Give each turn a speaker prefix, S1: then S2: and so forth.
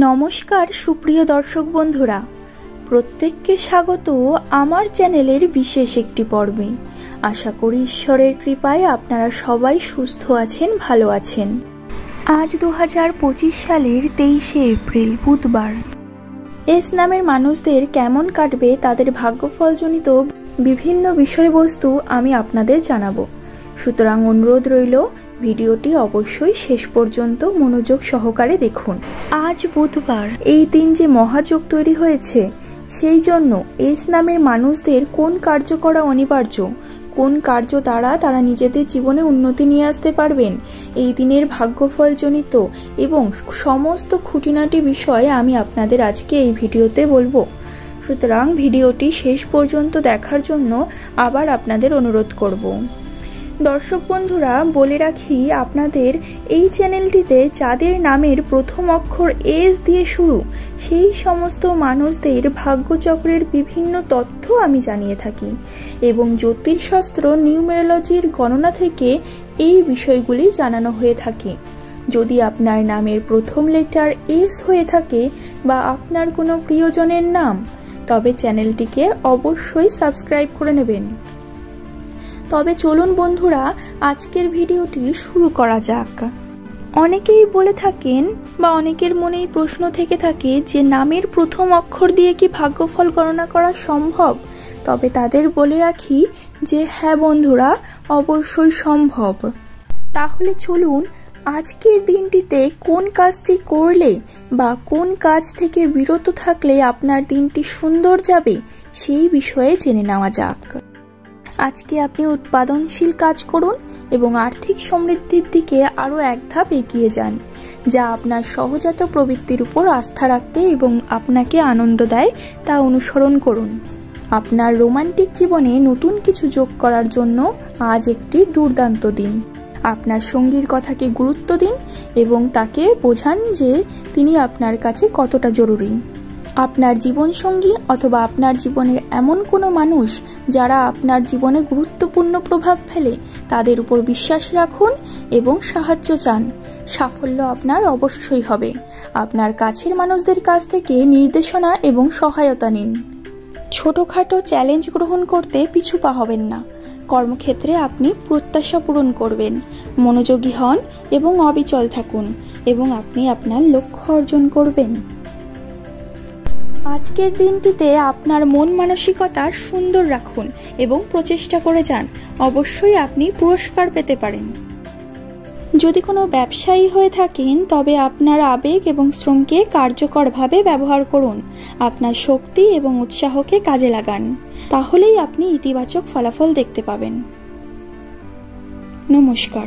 S1: নমস্কার সুপ্রিয় দর্শক বন্ধুরা, প্রত্যেককে স্বাগত আমার চ্যানেলের বিশেষ একটি পর্বে। আশা করি ঈশ্বরের কৃপায় আপনারা সবাই সুস্থ আছেন, ভালো আছেন। আজ 2025 সালের 23শে এপ্রিল বুধবার। এস নামের মানুষদের কেমন কাটবে তাদের ভাগ্যফলজনিত বিভিন্ন বিষয়বস্তু আমি আপনাদের জানাবো। সুতরাং অনুরোধ রইল ভিডিওটি অবশ্যই শেষ পর্যন্ত মনোযোগ সহকারে দেখুন। আজ বুধবার, এই দিন যে মহাযোগ তৈরি হয়েছে, সেই জন্য এস নামের মানুষদের কোন কার্য করা অনিবার্য, কোন কার্য দ্বারা তারা নিজেদের জীবনে উন্নতি নিয়ে আসতে পারবেন, এই দিনের ভাগ্যফলজনিত এবং সমস্ত খুঁটিনাটি বিষয় আমি আপনাদের আজকে এই ভিডিওতে বলবো। সুতরাং ভিডিওটি শেষ পর্যন্ত দেখার জন্য আবার আপনাদের অনুরোধ করব। দর্শক বন্ধুরা, বলে রাখি, আপনাদের এই চ্যানেলটিতে যাদের নামের প্রথম অক্ষর এস দিয়ে শুরু, সেই সমস্ত মানুষদের ভাগ্যচক্রের বিভিন্ন তথ্য আমি জানিয়ে থাকি এবং জ্যোতিষশাস্ত্র নিউমেরোলজির গণনা থেকে এই বিষয়গুলি জানানো হয়ে থাকে। যদি আপনার নামের প্রথম লেটার এস হয়ে থাকে বা আপনার কোনো প্রিয়জনের নাম, তবে চ্যানেলটিকে অবশ্যই সাবস্ক্রাইব করে নেবেন। তবে চলুন বন্ধুরা, আজকের ভিডিওটি শুরু করা যাক। অনেকেই বলে থাকেন বা অনেকের মনেই প্রশ্ন থেকে থাকে যে নামের প্রথম অক্ষর দিয়ে কি ভাগ্যফল গণনা করা সম্ভব। তবে তাদের বলে রাখি যে হ্যাঁ বন্ধুরা, অবশ্যই সম্ভব। তাহলে চলুন আজকের দিনটিতে কোন কাজটি করলে বা কোন কাজ থেকে বিরত থাকলে আপনার দিনটি সুন্দর যাবে সেই বিষয়ে জেনে নেওয়া যাক। আজকে আপনি উৎপাদনশীল কাজ করুন এবং আর্থিক সমৃদ্ধির দিকে আরও এক ধাপ এগিয়ে যান, যা আপনার সহজাত প্রবৃত্তির উপর আস্থা রাখতে এবং আপনাকে আনন্দ দেয় তা অনুসরণ করুন। আপনার রোমান্টিক জীবনে নতুন কিছু যোগ করার জন্য আজ একটি দুর্দান্ত দিন। আপনার সঙ্গীর কথাকে গুরুত্ব দিন এবং তাকে বোঝান যে তিনি আপনার কাছে কতটা জরুরি। আপনার জীবনসঙ্গী অথবা আপনার জীবনের এমন কোনো মানুষ যারা আপনার জীবনে গুরুত্বপূর্ণ প্রভাব ফেলে, তাদের উপর বিশ্বাস রাখুন এবং সাহায্য চান। সাফল্য আপনার অবশ্যই হবে। আপনার কাছের মানুষদের কাছ থেকে নির্দেশনা এবং সহায়তা নিন। ছোটখাটো চ্যালেঞ্জ গ্রহণ করতে পিছু পা হবেন না। কর্মক্ষেত্রে আপনি প্রত্যাশা পূরণ করবেন। মনোযোগী হন এবং অবিচল থাকুন এবং আপনি আপনার লক্ষ্য অর্জন করবেন। আজকের দিনটিতে আপনার মন মানসিকতা সুন্দর রাখুন এবং প্রচেষ্টা করে যান। অবশ্যই আপনি পুরস্কার পেতে পারেন। যদি কোনো ব্যবসায়ী হয়ে থাকেন, তবে আপনার আবেগ এবং শ্রমকে কার্যকরভাবে ব্যবহার করুন। আপনার শক্তি এবং উৎসাহকে কাজে লাগান, তাহলেই আপনি ইতিবাচক ফলাফল দেখতে পাবেন। নমস্কার।